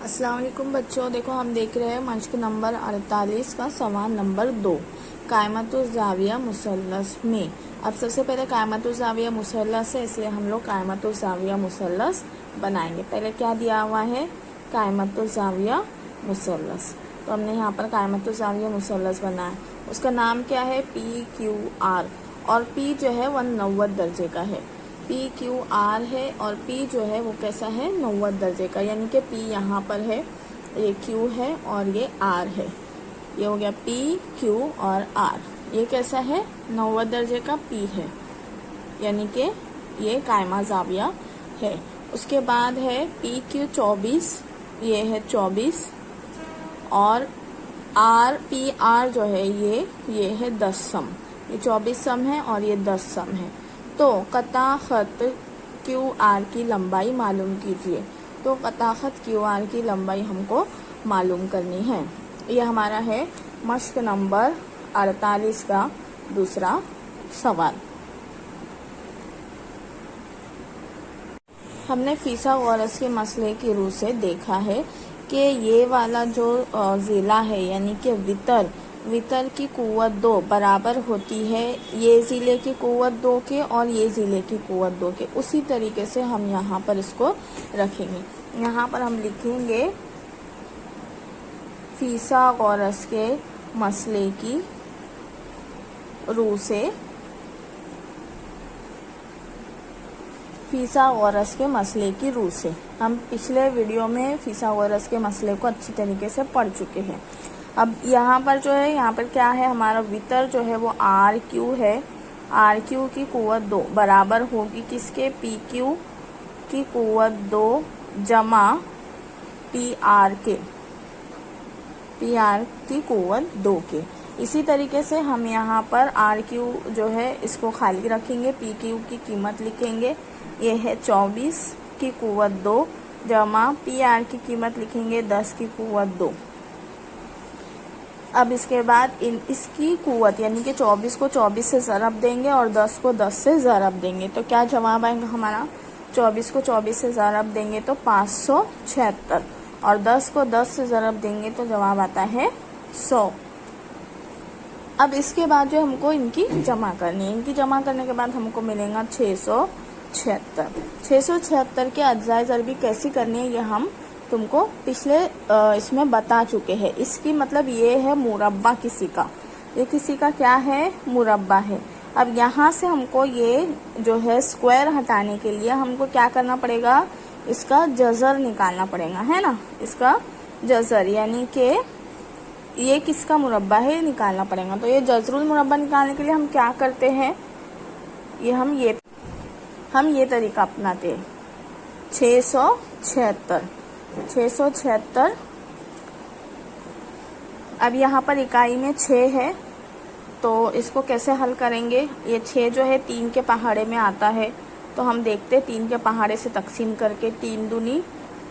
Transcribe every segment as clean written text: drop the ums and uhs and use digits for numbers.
अस्सलाम वालेकुम बच्चों, देखो हम देख रहे हैं मश्क नंबर 48 का सवाल नंबर 2 कायमतुज़्ज़ाविया मुसल्लस में। अब सबसे पहले कायमतुज़्ज़ाविया मुसल्लस है, इसलिए हम लोग कायमतुज़्ज़ाविया मुसल्लस बनाएंगे। पहले क्या दिया हुआ है, कायमतुज़्ज़ाविया मुसल्लस। तो हमने यहाँ पर कायमतुज़्ज़ाविया मुसल्लस बनाया। उसका नाम क्या है, PQR, और P जो है 190 दर्जे का है। PQR है और P जो है वो कैसा है, 90 दर्जे का, यानी कि P यहाँ पर है, ये Q है और ये R है। ये हो गया P, Q और R। ये कैसा है, 90 दर्जे का P है, यानी कि ये कायमा ज़ाविया है। उसके बाद है PQ 24, ये है 24, और PR जो है ये है 10 सम। ये 24 सम है और ये 10 सम है। तो कता ख़त QR की लंबाई मालूम कीजिए। तो कता ख़त QR की लंबाई हमको मालूम करनी है। ये हमारा है मश्क नंबर 48 का दूसरा सवाल। हमने फिसागोरस के मसले की रूह से देखा है कि ये वाला जो ज़िला है, यानी कि वितर की कुव्वत 2 बराबर होती है ये ज़िले की कुव्वत 2 के और ये ज़िले की कुव्वत 2 के। उसी तरीके से हम यहाँ पर इसको रखेंगे। यहाँ पर हम लिखेंगे फिसागोरस के मसले की रूह से, फिसागोरस के मसले की रूह से। हम पिछले वीडियो में फिसागोरस के मसले को अच्छी तरीके से पढ़ चुके हैं। अब यहाँ पर जो है, यहाँ पर क्या है, हमारा वितर जो है वो RQ है। RQ की कुव्वत 2 बराबर होगी किसके, PQ की कुव्वत 2 जमा PR के, PR की कुव्वत 2 के। इसी तरीके से हम यहाँ पर RQ जो है इसको खाली रखेंगे, PQ की कीमत लिखेंगे, ये है 24 की कुव्वत 2 जमा PR की कीमत लिखेंगे 10 की कुव्वत 2। अब इसके बाद इसकी कुव्वत यानी कि 24 को 24 से ज़रब देंगे और 10 को 10 से ज़रब देंगे। तो क्या जवाब आएगा हमारा, 24 को 24 से ज़रब देंगे तो 576, और 10 को 10 से ज़रब देंगे तो जवाब आता है 100। अब इसके बाद जो हमको इनकी जमा करनी है, इनकी जमा करने के बाद हमको मिलेगा 676। 676 के अज्जाए ज़रबी कैसी करनी है, ये हम तुमको पिछले इसमें बता चुके हैं। इसकी मतलब ये है मुरब्बा किसी का, ये किसी का क्या है, मुरब्बा है। अब यहाँ से हमको ये जो है स्क्वायर हटाने के लिए हमको क्या करना पड़ेगा, इसका जज़र निकालना पड़ेगा, है ना। इसका जज़र यानी कि ये किसका मुरब्बा है, ये निकालना पड़ेगा। तो ये जज़रुल मुरब्बा निकालने के लिए हम क्या करते हैं, हम ये तरीका अपनाते हैं। 676। अब यहाँ पर इकाई में 6 है, तो इसको कैसे हल करेंगे। ये 6 जो है 3 के पहाड़े में आता है, तो हम देखते 3 के पहाड़े से तकसीम करके 3 दूनी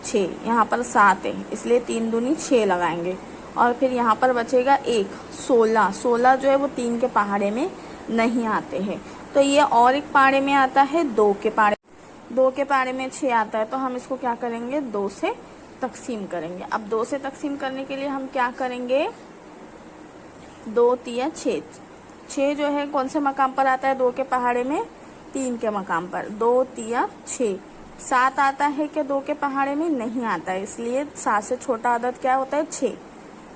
6, यहाँ पर 7 है इसलिए 3 दूनी 6 लगाएंगे, और फिर यहाँ पर बचेगा 1, 16 जो है वो 3 के पहाड़े में नहीं आते हैं। तो ये और एक पहाड़े में आता है, 2 के पहाड़े में 6 आता है। तो हम इसको क्या करेंगे, 2 से तकसीम करेंगे। अब 2 से तकसीम करने के लिए हम क्या करेंगे, 2 तिया 6, 6 जो है कौन से मकाम पर आता है, 2 के पहाड़े में, 3 के मकाम पर, 2 तिया 6। 7 आता है क्या 2 के पहाड़े में, नहीं आता है, इसलिए 7 से छोटा अदद क्या होता है, 6,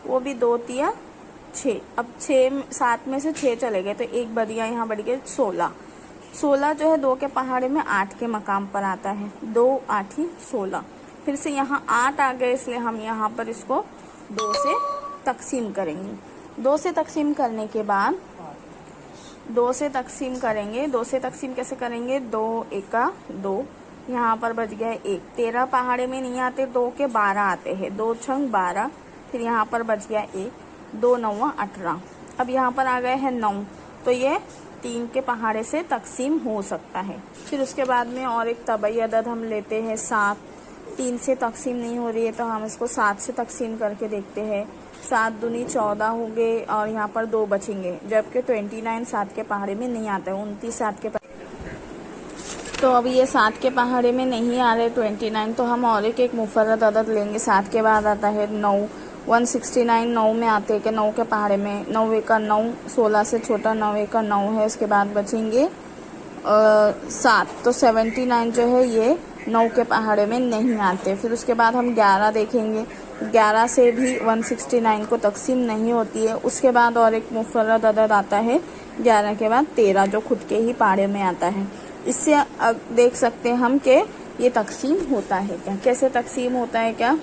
वो भी 2 तिया 6। अब 7 में से 6 चले गए तो एक बढ़िया यहाँ बढ़ गए 16 जो है 2 के पहाड़े में 8 के मकाम पर आता है, 2 8 16। फिर से यहाँ 8 आ गए, इसलिए हम यहाँ पर इसको 2 से तकसीम करेंगे। 2 से तकसीम करने के बाद 2 से तकसीम करेंगे। 2 से तकसीम कैसे करेंगे, 2 एका 2, यहाँ पर बच गया 1। 13 पहाड़े में नहीं आते, 2 के 12 आते हैं, 2 छंग 12, फिर यहाँ पर बच गया 1, 2 9 18। अब यहाँ पर आ गए हैं 9, तो ये 3 के पहाड़े से तकसीम हो सकता है। फिर उसके बाद में और एक तबई अदद हम लेते हैं 7। 3 से तकसीम नहीं हो रही है तो हम इसको 7 से तकसीम करके देखते हैं। 7 दूनी 14 हो गए और यहाँ पर 2 बचेंगे, जबकि 29 7 के पहाड़े में नहीं आता है, 29 7 के पहाड़े। तो अभी ये 7 के पहाड़े में नहीं आ रहे 29, तो हम और एक मुफर्रद अदद लेंगे। 7 के बाद आता है 9, 169 9 में आते हैं कि 9 के पहाड़े में 9 का 9, 16 से छोटा 9 का 9 है। उसके बाद बचेंगे 7, तो 79 जो है ये 9 के पहाड़े में नहीं आते। फिर उसके बाद हम 11 देखेंगे, 11 से भी 169 को तकसीम नहीं होती है। उसके बाद और एक मुफर्रद अदद आता है 11 के बाद 13, जो खुद के ही पहाड़े में आता है। इससे देख सकते हैं हम कि ये तकसीम होता है क्या, कैसे तकसीम होता है क्या।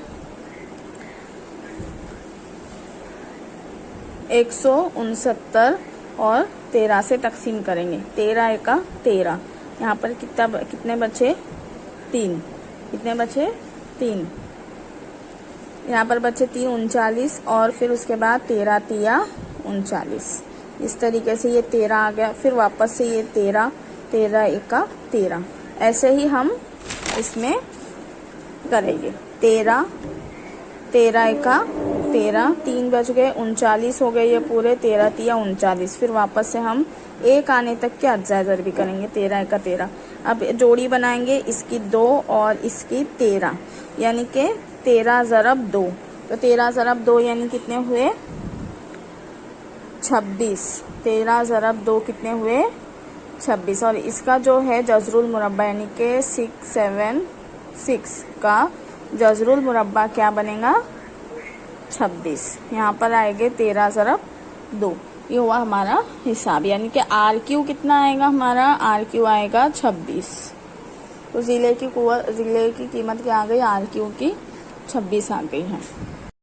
169 और 13 से तकसीम करेंगे। 13 एका 13, यहाँ पर कितने बचे 3, कितने बचे 3, यहाँ पर बचे 3 39, और फिर उसके बाद 13 तिया 39। इस तरीके से ये 13 आ गया। फिर वापस से ये 13, 13 एका 13, ऐसे ही हम इसमें करेंगे। 13, 13 एका 13, 3 बच गए, 39 हो गए ये पूरे, 13 तिया 39। फिर वापस से हम एक आने तक के अज्जा ज़रबी करेंगे। 13 एका 13। अब जोड़ी बनाएंगे इसकी 2 और इसकी 13, यानी कि 13 ज़रब 2, तो 13 ज़रब 2 यानी कितने हुए 26। 13 ज़रब 2 कितने हुए 26। और इसका जो है जज़रुल मुरब्बा यानी कि 676 का जज़रुल मुरब्बा क्या बनेगा 26। यहाँ पर आएंगे 13 ज़रब 2, ये हुआ हमारा हिसाब। यानी कि RQ कितना आएगा हमारा, RQ आएगा 26। तो ज़िले की कीमत क्या आ गई, RQ की 26 आ गई है।